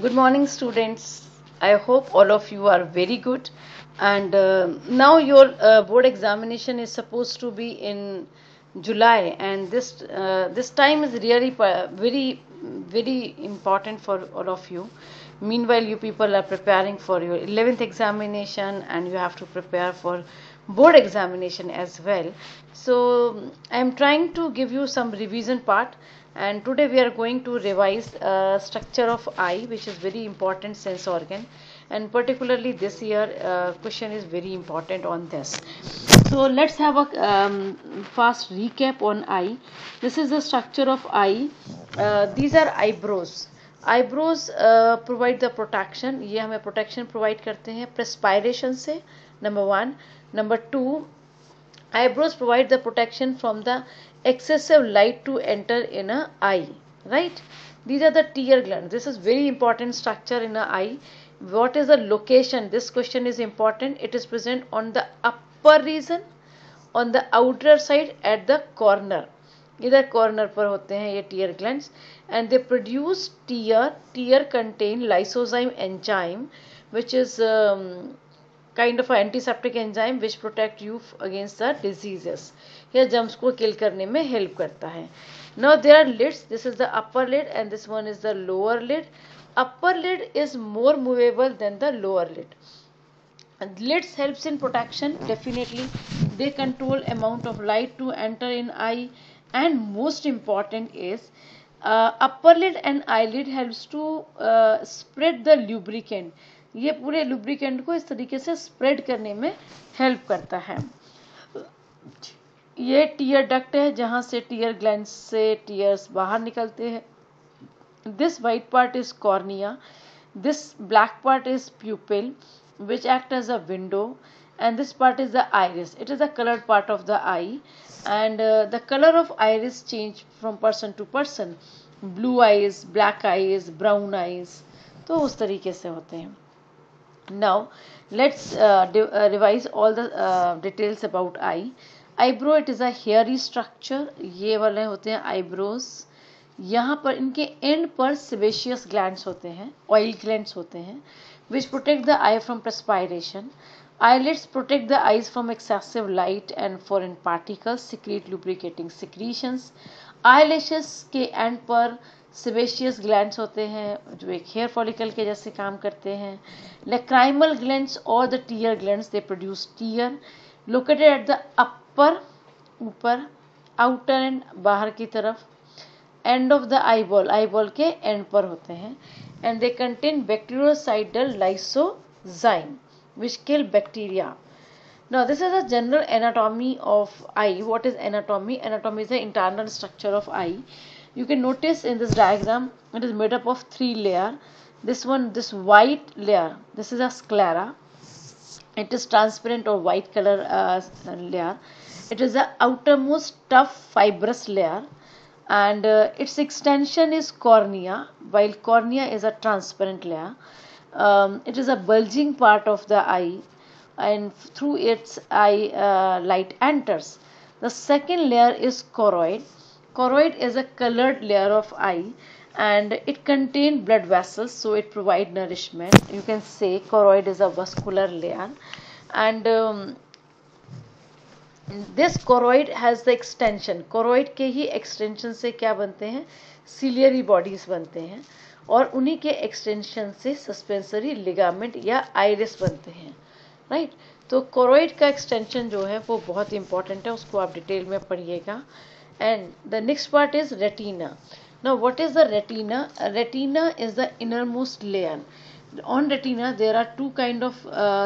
Good morning, students. I hope all of you are very good. And now your board examination is supposed to be in July, and this time is really very important for all of you. Meanwhile, you people are preparing for your 11th examination, and you have to prepare for board examination as well. So I am trying to give you some revision part, and today we are going to revise structure of eye, which is very important sense organ, and particularly this year question is very important on this. So let's have a fast recap on eye. This is the structure of eye. These are eyebrows. Eyebrows provide the protection, ये हमें protection provide करते हैं प्रेस्पायरेशन से, number 1. Number 2, eyebrows provide the protection from the excessive light to enter in a eye, right? These are the tear glands. This is very important structure in a eye. What is the location? This question is important. It is present on the upper region, on the outer side, at the corner. इधर corner पर होते हैं ये tear glands, and they produce tear. Tear contain lysozyme enzyme which is kind of antiseptic enzyme which protect you against the diseases. यह germs को kill करने में help करता है. Now there are lids. This is the upper lid and this one is the lower lid. Upper lid is more movable than the lower lid. And lids helps in protection, definitely. They control amount of light to enter in eye, and most important is upper lid and eyelid helps to spread the lubricant. ये पूरे lubricant को इस तरीके से spread करने में help करता है. ये टीयर डक्ट है जहाँ से टीयर ग्लैंड से टीयर्स बाहर निकलते हैं. This white part is cornea. This black part is प्यूपिल which act as a window, and this part is the iris. It is the colored part of the eye, and the color of iris change from person to person. Blue eyes, black eyes, brown eyes, तो उस तरीके से होते हैं. Now let's revise all the details about eye. Eyebrow, it is a hairy structure. ये वाले होते हैं eyebrows. यहाँ पर इनके एंड पर sebaceous glands होते हैं, oil glands होते हैं, which protect the eye from perspiration. Eyelids protect the eyes from excessive light and foreign particles, secrete lubricating secretions. Eyelashes के एंड पर sebaceous glands होते हैं जो एक हेयर फॉलिकल के जैसे काम करते हैं. Lacrimal glands or the tear glands, they produce tear. Located at the upper, ऊपर, outer and बाहर की तरफ, end of the eyeball, eyeball के end पर होते हैं, and they contain bactericidal lysozyme which kill bacteria. Now this is a general anatomy of eye. What is anatomy? Anatomy is the internal structure of eye. You can notice in this diagram it is made up of 3 layers. This one, this white layer, this is a sclera. It is transparent or white color layer. It is the outermost tough fibrous layer, and its extension is cornea, while cornea is a transparent layer. It is a bulging part of the eye, and through its eye light enters. The second layer is choroid. Choroid is a colored layer of eye, and it contains blood vessels, so it provides nourishment. You can say choroid is a vascular layer, and this choroid has the extension. choroid के ही extension से क्या बनते हैं? ciliary bodies बनते हैं, और उन्हीं के extension से suspensory ligament या iris बनते हैं, right? तो choroid का extension जो है वो बहुत important है, उसको आप डिटेल में पढ़िएगा. And the next part is retina. Now what is the retina? Retina is the innermost layer. On retina there are two kind of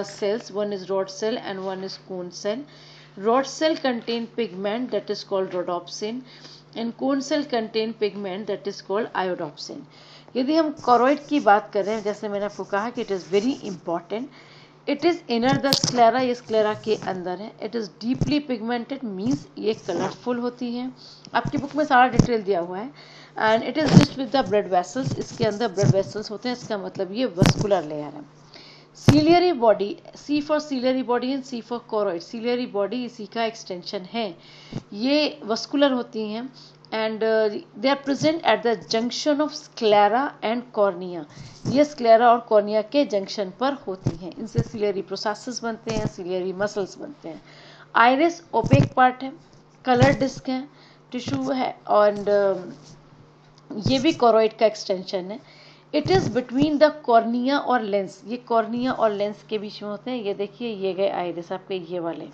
cells. One is rod cell and one is cone cell. Rod cell contain pigment that is called rhodopsin, and cone cell contain pigment that is called iodopsin. यदि हम choroid की बात कर रहे हैं, जैसे मैंने आपको कहा कि it is very important. It is inner the sclera, ये sclera के अंदर है. It is deeply pigmented, means ये कलरफुल होती है. आपकी बुक में सारा डिटेल दिया हुआ है. And it is rich with the blood vessels. इसके अंदर blood vessels होते हैं, इसका मतलब ये vascular layer है. Ciliary body, C for ciliary body and C for choroid. Ciliary body इसी का extension है. ये vascular होती हैं, and they are present at the junction of sclera and cornea. ये स्क्लेरा और कॉर्निया के जंक्शन पर होती हैं, इनसे सिलियरी प्रोसेसेस बनते हैं, सिलियरी मसल्स बनते हैं। आइरिस ओपेक पार्ट है, कलर डिस्क है, टिश्यू है, और ये भी कोरोइड का एक्सटेंशन है। It is between the cornea और लेंस, ये कॉर्निया और लेंस के बीच में होते हैं। ये देखिए, ये गए आइरिस आपके ये वाले,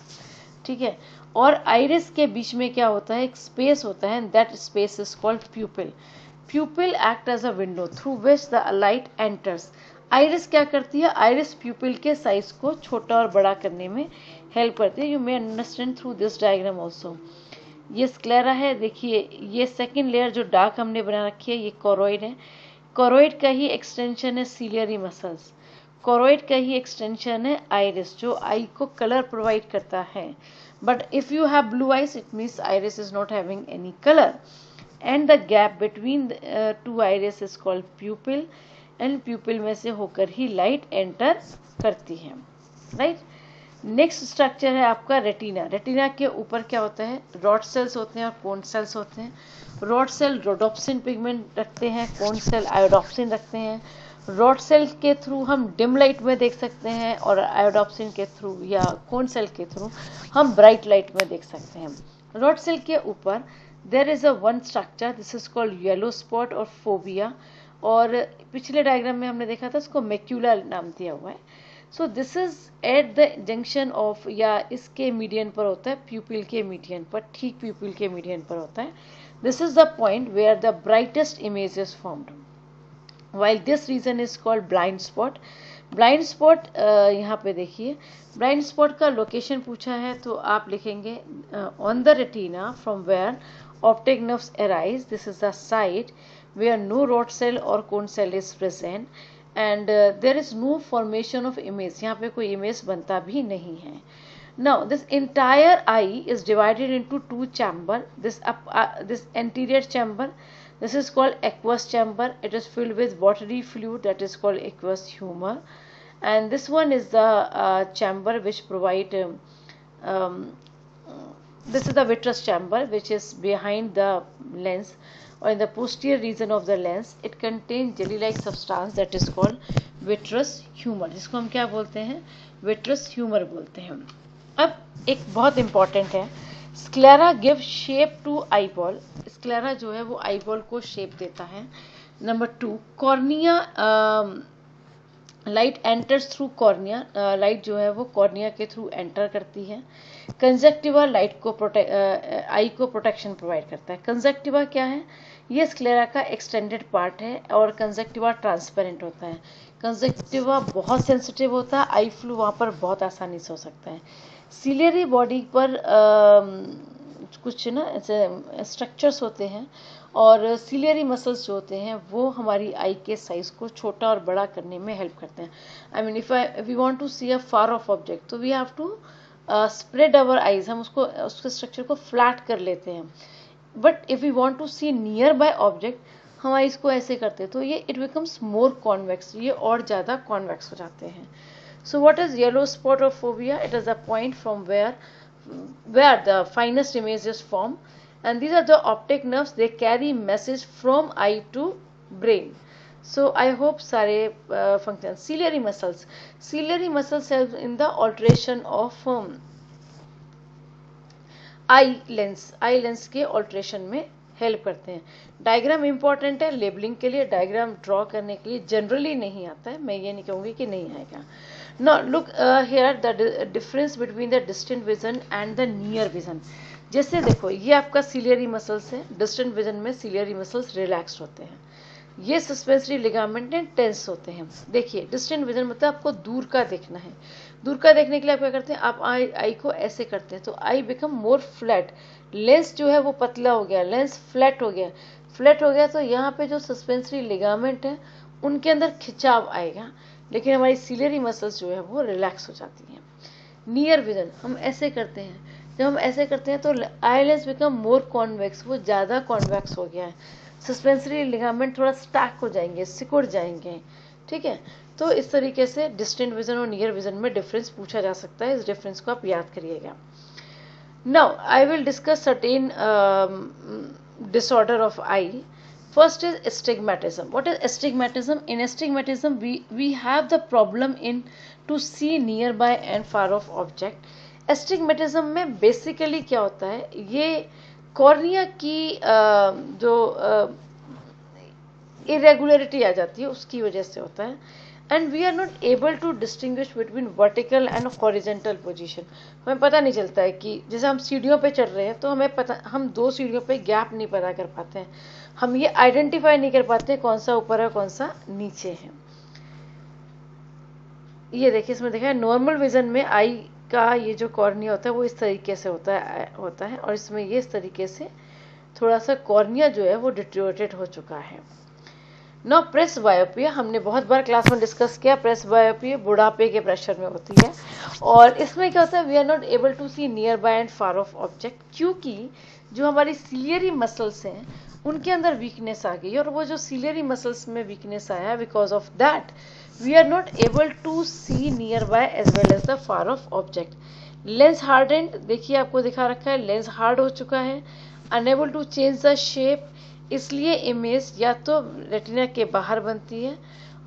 ठीक है। और आइरिस के बीच में क्या होता है, एक स्पेस होता है, that space is called pupil. Pupil act as a window through which the light enters. Iris क्या करती है, आइरिस प्यूपिल के साइज को छोटा और बड़ा करने में हेल्प करती है। You may understand through this diagram also. ये स्क्लेरा है, देखिए ये सेकेंड लेयर जो डार्क हमने बना रखी है, ये कोरोइड है। कोरोइड का ही एक्सटेंशन है सिलियरी मसल्स। कोरोइड का ही एक्सटेंशन है आइरिस, जो आई को कलर प्रोवाइड करता है। But if you have blue eyes, it means iris is not having any colour, and the gap between two iris is called प्यूपिल, and प्यूपिल में से होकर ही लाइट एंटर करती है, राइट। नेक्स्ट स्ट्रक्चर है आपका रेटिना। रेटिना के ऊपर क्या होता है, रॉड सेल्स होते हैं और कोन सेल्स होते हैं। रॉड सेल रोडोप्सिन पिगमेंट रखते हैं, कोन सेल आयोडोप्सिन रखते हैं। रॉड सेल के थ्रू हम डिम लाइट में देख सकते हैं, और आयोडोप्सिन के थ्रू या कोन सेल के थ्रू हम ब्राइट लाइट में देख सकते हैं। रॉड सेल के ऊपर there is a one structure, this is called yellow spot और फोबिया, और पिछले डायग्राम में हमने देखा था इसको मैक्यूला नाम दिया हुआ है। So this is eight the junction of, या इसके मीडियन पर होता है, प्यूपिल के मीडियन पर, ठीक प्यूपिल के मीडियन पर होता है। This is the point where the brightest image is formed, while this region is called blind spot. Blind spot यहाँ पे देखिए, ब्लाइंड स्पॉट का लोकेशन पूछा है तो आप लिखेंगे on the retina from where optic nerves arise, this is the site where no rod cell और cone cell is present, and there is no formation of image, यहाँ पे कोई इमेज बनता भी नहीं है। Now this entire eye is divided into two chamber. This anterior chamber, this is called aqueous chamber. It is filled with watery fluid, that is called aqueous humor, and this one is the chamber which provide um, this is the vitreous chamber, which is behind the lens or in the posterior region of the lens. It contains jelly like substance that is called vitreous humor, जिसको हम क्या बोलते हैं, vitreous humor बोलते हैं। अब एक बहुत इंपॉर्टेंट है, sclera give shape to eyeball. Sclera जो है वो आईबॉल को शेप देता है। Number 2, cornea, light enters through cornea, light जो है वो कॉर्निया के थ्रू एंटर करती है। कंजक्टिवा लाइट को आई को प्रोटेक्शन प्रोवाइड करता है। कंजक्टिवा क्या है, ये स्क्लेरा का एक्सटेंडेड पार्ट है, और कंजक्टिवा ट्रांसपेरेंट होता है। कंजक्टिवा बहुत सेंसिटिव होता है, आई फ्लू वहाँ पर बहुत आसानी से हो सकता है। सिलियरी बॉडी पर कुछ ना ऐसे स्ट्रक्चर्स होते हैं, और सिलियरी मसल्स जो होते हैं वो हमारी आई के साइज को छोटा और बड़ा करने में हेल्प करते हैं। I mean if we want to see a far of object, तो we have to spread our eyes, हम उसके स्ट्रक्चर को फ्लैट कर लेते हैं। But if we want to see near by object, हम इसको ऐसे करते हैं, तो ये इट बिकम्स मोर कॉन्वेक्स, ये और ज़्यादा कॉन्वेक्स हो जाते हैं। So what is yellow spot or fovea? It is a point from where the finest image is formed, and these are the optic nerves. They carry message from eye to brain. So I hope सारे functions. Ciliary muscles help in the alteration of eye lens के alteration में help करते हैं। Diagram important है labelling के लिए, diagram draw करने के लिए जनरली नहीं आता है, मैं ये नहीं कहूँगी कि नहीं आएगा। Now look here the difference between the distant vision and the near vision. जैसे देखो, ये आपका सिलियरी मसल्स है, डिस्टेंट विजन में सिलियरी मसल्स रिलैक्स्ड होते हैं, ये सस्पेंसरी लिगामेंट टेंस होते हैं। देखिए डिस्टेंट विजन मतलब आपको दूर का देखना है, दूर का देखने के लिए आप क्या करते हैं, आप आई को ऐसे करते हैं तो I become more flat, lens जो है वो पतला हो गया, लेंस फ्लैट हो गया तो यहाँ पे जो सस्पेंसरी लिगामेंट है उनके अंदर खिंचाव आएगा, लेकिन हमारी सिलियरी मसल्स जो है वो रिलैक्स हो जाती हैं। नियर विजन हम ऐसे करते हैं, जब हम ऐसे करते हैं तो eye lens become more convex, वो ज़्यादा कॉन्वेक्स हो गया है, सस्पेंसरी लिगामेंट थोड़ा स्टैक हो जाएंगे, सिकुड़ जाएंगे, ठीक है। तो इस तरीके से डिस्टेंट विजन और नियर विजन में डिफरेंस पूछा जा सकता है, इस डिफरेंस को आप याद करिएगा। Now I will discuss certain disorder of eye. First is astigmatism. What is astigmatism? In astigmatism, we have the problem in to see nearby and far off object. astigmatism में basically क्या होता है, ये cornea की जो irregularity आ जाती है उसकी वजह से होता है. And we are not able to distinguish between vertical and horizontal position. हमें पता नहीं चलता है कि जैसे हम सीढ़ियों पे चढ़ रहे हैं तो हमें पता, हम दो सीढ़ियों पे गैप नहीं पता कर पाते हैं, हम ये आइडेंटिफाई नहीं कर पाते कौन सा ऊपर है कौन सा नीचे है. ये देखिए इसमें देखा है नॉर्मल विजन में आई का ये जो कॉर्निया होता है वो इस तरीके से होता है और इसमें ये इस तरीके से थोड़ा सा कॉर्निया जो है वो डिटेरियोरेटेड हो चुका है. नो प्रेस बायोपिया हमने बहुत बार क्लास में डिस्कस किया. प्रेस बायोपिया बुढ़ापे के प्रेशर में होती है और इसमें क्या होता है, we are not able to see near by and far of object, क्योंकि जो हमारी सिलियरी मसल्स हैं उनके अंदर वीकनेस आ गई और वो जो सिलियरी मसल्स में वीकनेस आया, because of that we are not able to see near by as well as the far of object. Lens hardened, देखिए आपको दिखा रखा है लेंस हार्ड हो चुका है. Unable to change the shape, इसलिए इमेज या तो रेटिना के बाहर बनती है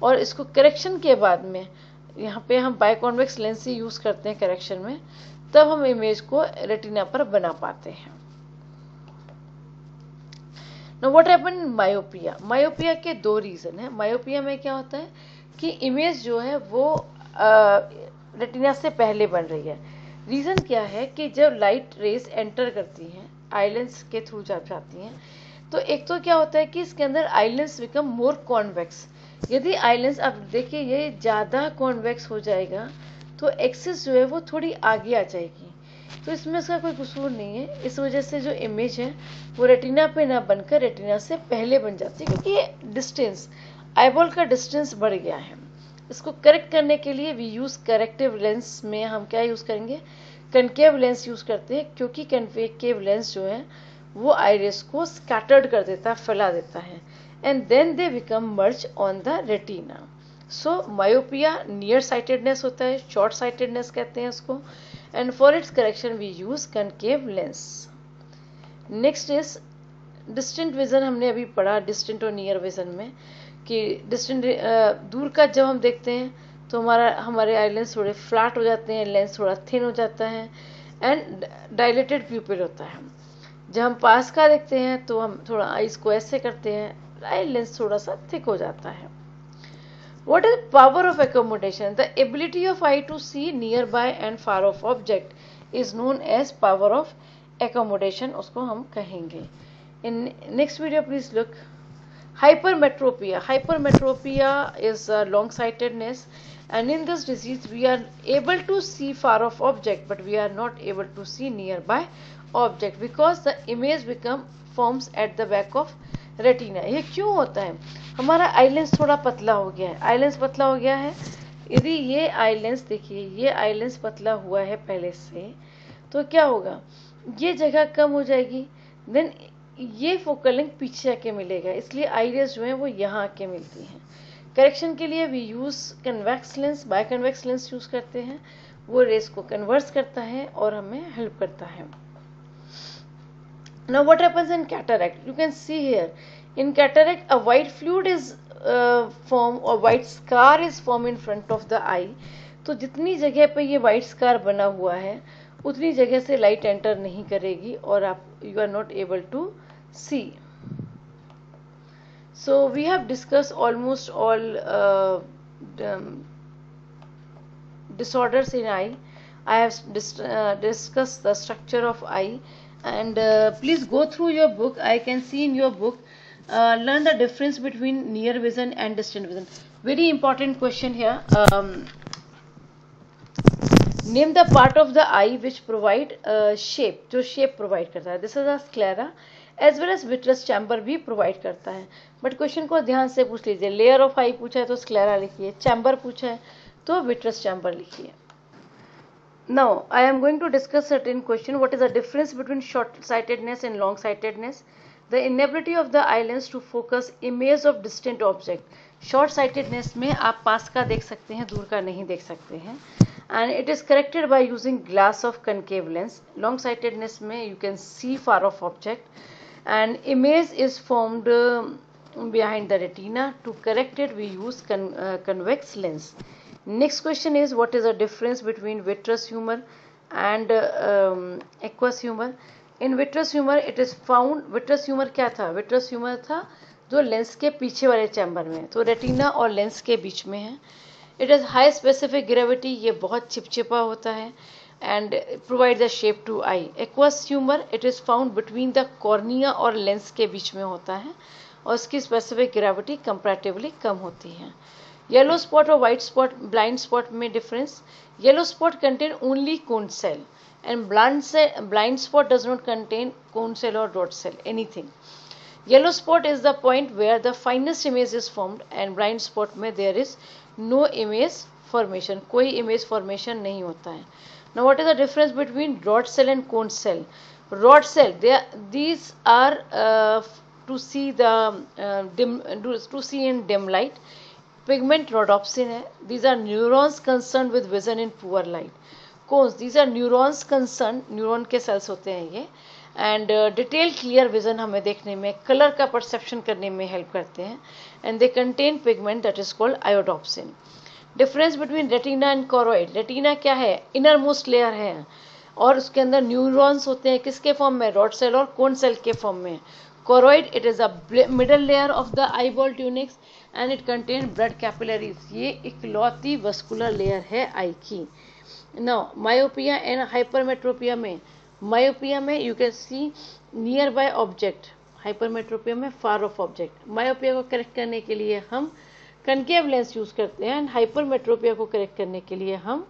और इसको करेक्शन के बाद में यहाँ पे हम बायकॉन्वेक्स लेंस ही यूज करते हैं करेक्शन में, तब हम इमेज को रेटिना पर बना पाते हैं. Now what happen in myopia. Myopia के दो रीजन है. मायोपिया में क्या होता है कि इमेज जो है वो रेटिना से पहले बन रही है. रीजन क्या है कि जब लाइट रेज एंटर करती हैं आई लेंस के थ्रू जब जाती हैं तो एक तो क्या होता है कि इसके अंदर eye lens become more convex. यदि आई लेंस, अब देखिए ये ज़्यादा कॉन्वेक्स हो जाएगा तो एक्सिस जो है वो थोड़ी आगे आ जाएगी, तो इसमें उसका कोई कसूर नहीं है. इस वजह से जो इमेज है वो रेटिना पे ना बनकर रेटिना से पहले बन जाती है, क्योंकि ये डिस्टेंस आईबॉल का डिस्टेंस बढ़ गया है. इसको करेक्ट करने के लिए वी यूज़ करेक्टिव लेंस में हम क्या यूज़ करेंगे, कनकेव लेंस यूज़ करते हैं, क्योंकि कनकेव लेंस जो है वो आइरिस को स्कैटर्ड कर देता है, फैला देता है, and then they become merge on the retina. So myopia near sightedness होता है, शॉर्ट साइटेडनेस कहते हैं उसको, and for its correction we use concave lens. Next is distant vision. हमने अभी पढ़ा डिस्टेंट और नियर विजन में कि डिस्टेंट दूर का जब हम देखते हैं तो हमारे आई लेंस थोड़े फ्लैट हो जाते हैं, लेंस थोड़ा थिन हो जाता है एंड डायलेटेड प्यूपिल होता है. जब हम पास का देखते हैं तो हम थोड़ा आईज को ऐसे करते हैं, आई लेंस थोड़ा सा थिक हो जाता है. What is power of accommodation? The ability of eye to see nearby and far off object is known as power of accommodation. उसको हम कहेंगे. In next video, please look. Hypermetropia. Hypermetropia is long-sightedness, and in this disease we are able to see far off object, but we are not able to see nearby object because the image forms at the back of retina. ये क्यों होता है, हमारा eye lens थोड़ा पतला हो गया है. आई लेंस पतला हो गया है, यदि ये आई लेंस देखिए ये आई लेंस पतला हुआ है पहले से, तो क्या होगा, ये जगह कम हो जाएगी, देन ये फोकल लेंथ पीछे आके मिलेगा, इसलिए आई रेज जो है वो यहाँ आके मिलती हैं. करेक्शन के लिए we use convex lens, by convex lens use करते हैं, वो रेस को कन्वर्स करता है और हमें हेल्प करता है. Now what happens in cataract? You can see here in cataract a white fluid is formed or white scar is formed in front of the eye. तो जितनी जगह पे ये white scar बना हुआ है उतनी जगह से लाइट एंटर नहीं करेगी और आप you are not able to see. So we have discussed almost all disorders in eye. I have discussed the structure of eye. And please go through your book. I can see in your book learn the difference between near vision and distant vision. Very important question here. Name the part of the eye which provide shape, जो shape provide करता है. This is a sclera as well as vitreous chamber भी provide करता है. But question को ध्यान से पूछ लीजिए. Layer of eye पूछा है तो sclera लिखिए, chamber पूछा है तो vitreous chamber लिखिए. Now I am going to discuss certain question. What is the difference between short-sightedness and long-sightedness? The inability of the eye lens to focus image of distant object. Short-sightedness में आप पास का देख सकते हैं, दूर का नहीं देख सकते हैं. And it is corrected by using glass of concave lens. Long-sightedness में you can see far off object. and image is formed behind the retina. To correct it, we use convex lens. Next question is, what is the difference between vitreous humor and aqueous humor? In vitreous humor it is found, vitreous humor क्या था? vitreous humor था जो lens के पीछे वाले chamber में है, तो रेटिना और लेंस के बीच में है. It is high specific gravity, ये बहुत चिपचिपा होता है, and provide the shape to eye. Aqueous humour it is found between the cornea और लेंस के बीच में होता है, और इसकी स्पेसिफिक ग्रेविटी कंपैरेटिवली कम होती है. येलो स्पॉट और वाइट स्पॉट, ब्लाइंड स्पॉट में difference. Yellow spot contain only cone cell and blind spot does not contain cone cell or rod cell, anything. Yellow spot is the point where the finest image is formed, and blind spot में there is no image formation, कोई image formation नहीं होता है. Now what is the difference between rod cell and cone cell? Rod cell, these are to see to see in dim light. Pigment rhodopsin है. These are neurons concerned with vision in poor light. Cones, these are neurons concern, neuron के cells होते हैं ये, and detail clear vision हमें देखने में, colour का perception करने में हेल्प करते हैं, and they contain pigment that is called iodopsin. Difference between retina and choroid. Retina क्या है? इनर मोस्ट लेयर है, और उसके अंदर न्यूरॉन्स होते हैं, किसके फॉर्म में? रॉड सेल और कोन सेल के फॉर्म में. Choroid it is a middle layer of the eyeball tunics and it contain blood capillaries. ये इकलौती वस्कुलर लेयर है आई की. Now myopia and hypermetropia में, myopia में you can see nearby object, hypermetropia में far off object. myopia को correct करने के लिए हम concave lens यूज करते हैं, एंड hypermetropia को करेक्ट करने के लिए हम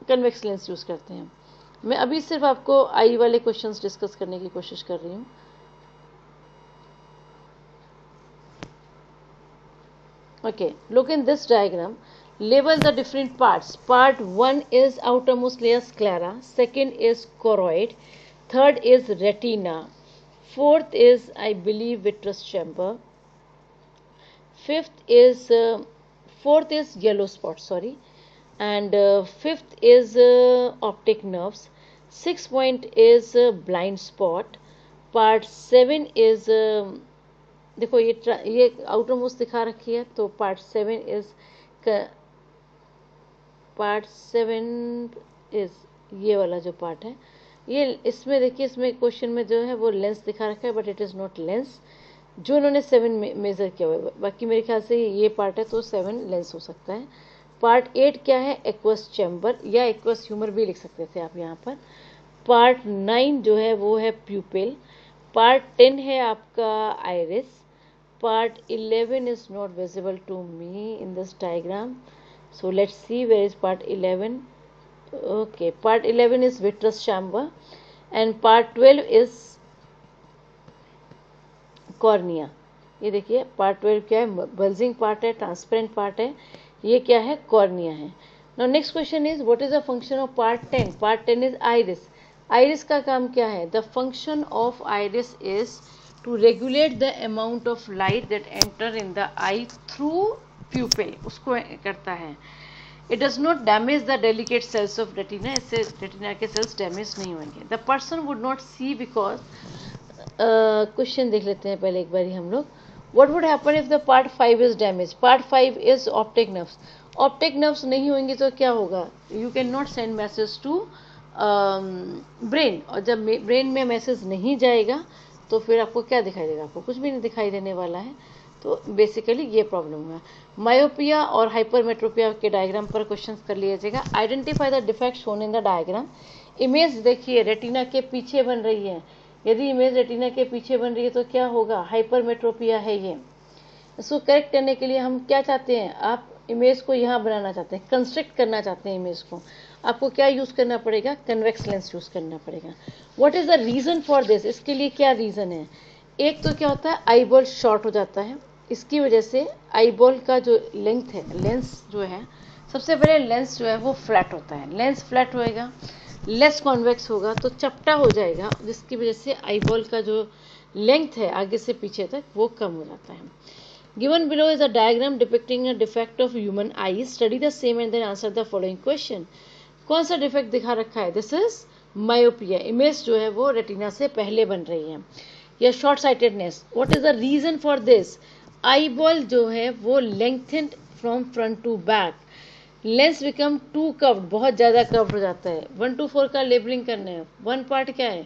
convex lens यूज करते हैं. मैं अभी सिर्फ आपको आई वाले क्वेश्चंस डिस्कस करने की कोशिश कर रही हूँ. Okay, look in this diagram. Label the different parts. Part 1 is outermost layer sclera, second is choroid, third is retina, fourth is I believe vitreous chamber, fourth is yellow spot, sorry, and fifth is optic nerves, sixth point is blind spot, part 7 is देखो ये outer most दिखा रखी है, तो part 7 is ये वाला जो part है, ये इसमें देखिए, इसमें क्वेश्चन में जो है वो लेंस दिखा रखा है, but it is not lens जो इन्होंने 7 मेजर किया हुआ है. बाकी मेरे ख्याल से ये पार्ट है, तो 7 लेंस हो सकता है. पार्ट 8 क्या है? एक्वस चैम्बर या एक्वस ह्यूमर भी लिख सकते थे आप यहाँ पर. पार्ट 9 जो है वो है प्यूपिल. पार्ट 10 है आपका iris. Part 11 is not visible to me in this diagram, so let's see where is part 11. Okay, part 11 is vitreous chamber, and part 12 is cornea. ये देखिए part 12 क्या है? bulging part है, transparent part है, ये क्या है? cornea है. Now next question is, what is the function of part 10? Part 10 is iris. iris का काम क्या है? The function of iris is to regulate the amount of light that enter in the eye through pupil, उसको करता है. It does not damage the delicate cells of retina, इससे retina के cells damage नहीं होंगे. The person would not see because question देख लेते हैं पहले एक बारी हम लोग. What would happen if the part 5 is damaged? Part 5 is optic nerves. Optic nerves नहीं होंगे तो क्या होगा? You cannot send message to brain, और जब brain में मैसेज नहीं जाएगा तो फिर आपको क्या दिखाई देगा? आपको कुछ भी नहीं दिखाई देने वाला है. तो बेसिकली ये प्रॉब्लम हुआ. मायोपिया और हाइपरमेट्रोपिया के डायग्राम पर क्वेश्चंस कर लीजिएगा. Identify the defect shown in the diagram. Image देखिए रेटिना के पीछे बन रही है. यदि इमेज रेटिना के पीछे बन रही है तो क्या होगा? हाइपरमेट्रोपिया है ये. इसको करेक्ट करने के लिए हम क्या चाहते हैं? आप इमेज को यहाँ बनाना चाहते हैं, कंस्ट्रक्ट करना चाहते हैं इमेज को. आपको क्या यूज करना पड़ेगा? कन्वेक्स लेंस यूज करना पड़ेगा. What is the reason for this? इसके लिए क्या रीजन है? एक तो क्या होता है, आईबॉल शॉर्ट हो जाता है. इसकी वजह से आईबॉल का जो लेंथ है, लेंस जो है, सबसे पहले लेंस जो है वो फ्लैट होता है. लेंस फ्लैट होएगा, लेस कॉन्वेक्स होगा तो चपटा हो जाएगा, जिसकी वजह से आईबॉल का जो लेंथ है आगे से पीछे तक वो कम हो जाता है. Given below is a diagram depicting a defect of human eyes. Study the same and then answer the following question. कौन सा डिफेक्ट दिखा रखा है? दिस इज मायोपिया, इमेज जो है वो रेटिना से पहले बन रही है। या short sightedness, what is the reason for this? Eyeball जो है वो lengthened from front to back, lens become too curved, बहुत ज़्यादा कर्व्ड हो जाता है। 1 to 4 का लेबलिंग करना है। 1 पार्ट क्या है?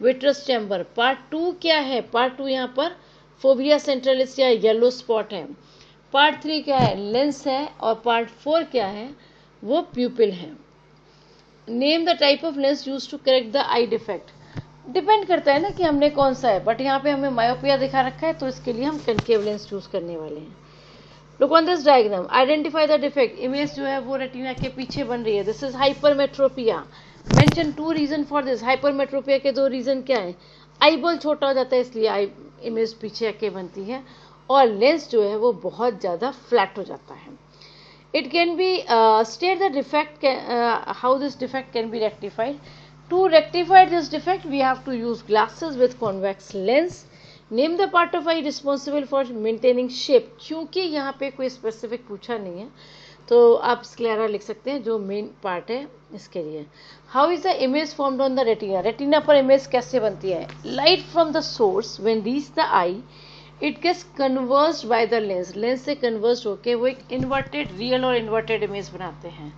Vitreous chamber. पार्ट 2 क्या है? पार्ट 2 यहाँ पर फोविया सेंट्रलिस या येलो स्पॉट है। पार्ट 3 क्या है? लेंस है। और पार्ट 4 क्या है? वो प्यूपिल है। Name the type of lens use to correct the eye defect. Depend करता है ना कि हमने कौन सा है, बट यहाँ पे हमें मायोपिया दिखा रखा है तो इसके लिए हम कनकेव लेंस यूज करने वाले हैं। Look on this diagram, identify the defect. Image जो है वो रेटिना के पीछे बन रही है। This is hypermetropia. Mention 2 reason for this. Hypermetropia के 2 रीजन क्या है? आई बॉल छोटा हो जाता है इसलिए आई इमेज पीछे आके बनती है, और लेंस जो है वो बहुत ज़्यादा फ्लैट हो जाता है। It can be state the defect, how this defect can be rectified. To rectify this defect, we have to use glasses with convex lens. Name the part of eye responsible for maintaining shape. क्योंकि यहाँ पे कोई specific पूछा नहीं है तो आप sclera लिख सकते हैं जो मेन पार्ट है इसके लिए। How is the image formed on the retina? Retina पर इमेज कैसे बनती है? Light from the source when reach the eye, it gets converged by the lens, lens से कन्वर्स्ड होके वो एक इन्वर्टेड रियल और इन्वर्टेड इमेज बनाते हैं।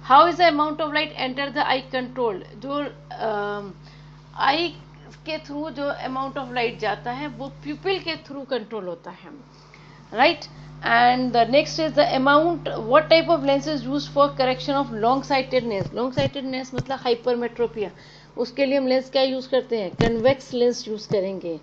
How is the amount of light enter the eye controlled? जो आई के through जो अमाउंट ऑफ लाइट जाता है वो प्यूपिल के थ्रू कंट्रोल होता है, right. And the next is the amount, what type of lens is use for correction of long sightedness? Long sightedness मतलब हाइपरमेट्रोपिया, उसके लिए हम लेंस क्या यूज करते हैं? कन्वेक्स लेंस यूज करेंगे।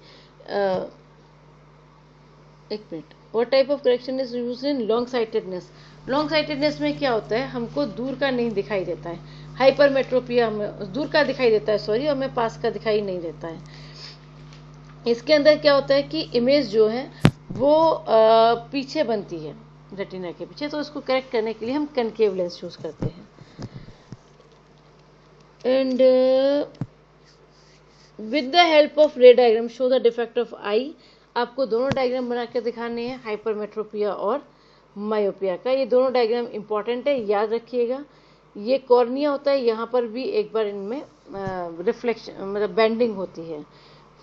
एक minute, what type of correction is used in long sightedness? Long sightedness में क्या होता है? हमको दूर का नहीं दिखाई देता है। हाइपरमेट्रोपिया में दूर का दिखाई देता है, सॉरी, और हमें पास का दिखाई नहीं देता है। इसके अंदर क्या होता है कि इमेज जो है वो पीछे बनती है रेटिना के पीछे, तो उसको करेक्ट करने के लिए हम कनकेव लेंस यूज करते हैं। And with the help of ray diagram show the defect of eye. आपको दोनों डायग्राम बना के दिखाने हैं, हाइपरमेट्रोपिया और मायोपिया का। ये दोनों डायग्राम इंपॉर्टेंट है, याद रखिएगा। ये कॉर्निया होता है, यहाँ पर भी एक बार इनमें रिफ्लेक्शन मतलब बेंडिंग होती है।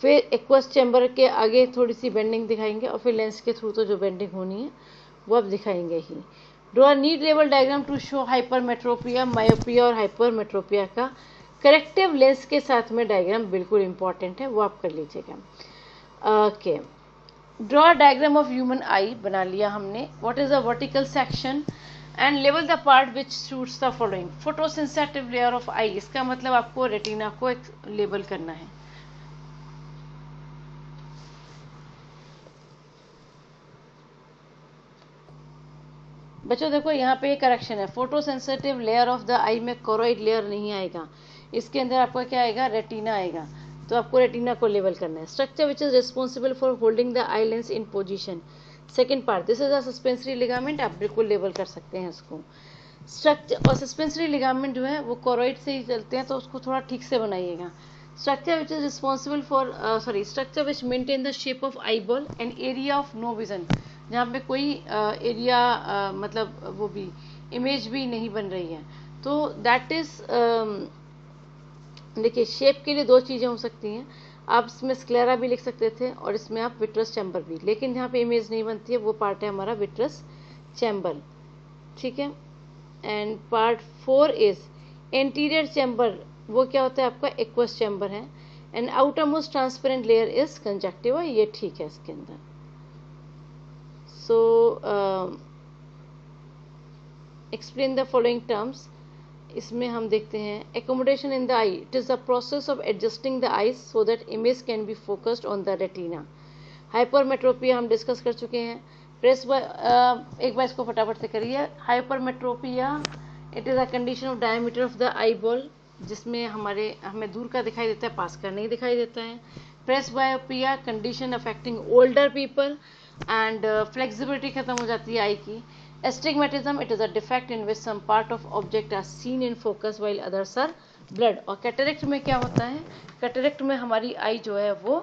फिर एक्वस चैम्बर के आगे थोड़ी सी बेंडिंग दिखाएंगे, और फिर लेंस के थ्रू तो जो बेंडिंग होनी है वो अब दिखाएंगे ही। ड्रॉ नीट लेवल diagram to show hypermetropia, myopia और हाइपरमेट्रोपिया का करेक्टिव लेंस के साथ में डायग्राम बिल्कुल इंपॉर्टेंट है, वो आप कर लीजिएगा। Okay, draw diagram of human eye बना लिया हमने। What is the vertical section and लेवल the part which suits the following. Photosensitive layer of eye, इसका मतलब आपको रेटिना को एक लेबल करना है। बच्चों देखो यहाँ पे ये करेक्शन है, फोटोसेंसिटिव लेयर ऑफ द आई में कोरोइड लेयर नहीं आएगा, इसके अंदर आपका क्या आएगा? रेटिना आएगा। तो आपको रेटिना को लेवल करना है। Structure which is responsible for holding the eye lens in position, second part, this is a suspensory ligament, आप बिल्कुल लेवल कर सकते हैं इसको। स्ट्रक्चर और सस्पेंसरी लिगामेंट जो है वो कोरोइड से ही चलते हैं, तो उसको थोड़ा ठीक से बनाइएगा। Structure which is responsible for structure which maintain the shape of eye ball and area of no vision, जहाँ पे कोई एरिया मतलब वो भी इमेज भी नहीं बन रही है, तो दैट इज देखिए शेप के लिए 2 चीज़ें हो सकती हैं। आप इसमें स्क्लेरा भी लिख सकते थे और इसमें आप विट्रस चैम्बर भी, लेकिन यहाँ पे इमेज नहीं बनती है, वो पार्ट है हमारा विट्रस चैम्बर, ठीक है। And part 4 is anterior chamber, वो क्या होता है आपका? एक्वस चैम्बर है। And outer most transparent layer is conjunctiva, ये ठीक है इसके अंदर। So explain the following terms, इसमें हम देखते हैं accommodation in the I, it is the process of adjusting the eyes so that image can be focused on the retina. Hypermetropia हम डिस्कस कर चुके हैं। प्रेस एक बार इसको फटाफट से करिए। Hypermetropia it is a condition of diameter of the eye ball, जिसमें हमें दूर का दिखाई देता है, पास का नहीं दिखाई देता है। Presbyopia condition affecting older people and flexibility खत्म हो जाती है आई की। Astigmatism, it is a defect in which some part of object are seen in focus while others are blurred। और कैटरेक्ट में क्या होता है? कैटरेक्ट में हमारी आई जो है वो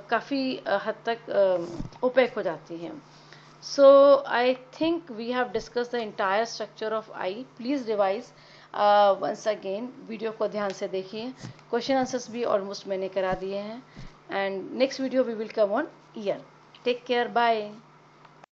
काफ़ी हद तक ओपेक हो जाती है। So I think we have discuss the entire structure of eye. Please revise. Once again video को ध्यान से देखिए, क्वेश्चन आंसर्स भी ऑलमोस्ट मैंने करा दिए हैं, and next video we will come on ear. Take care, bye.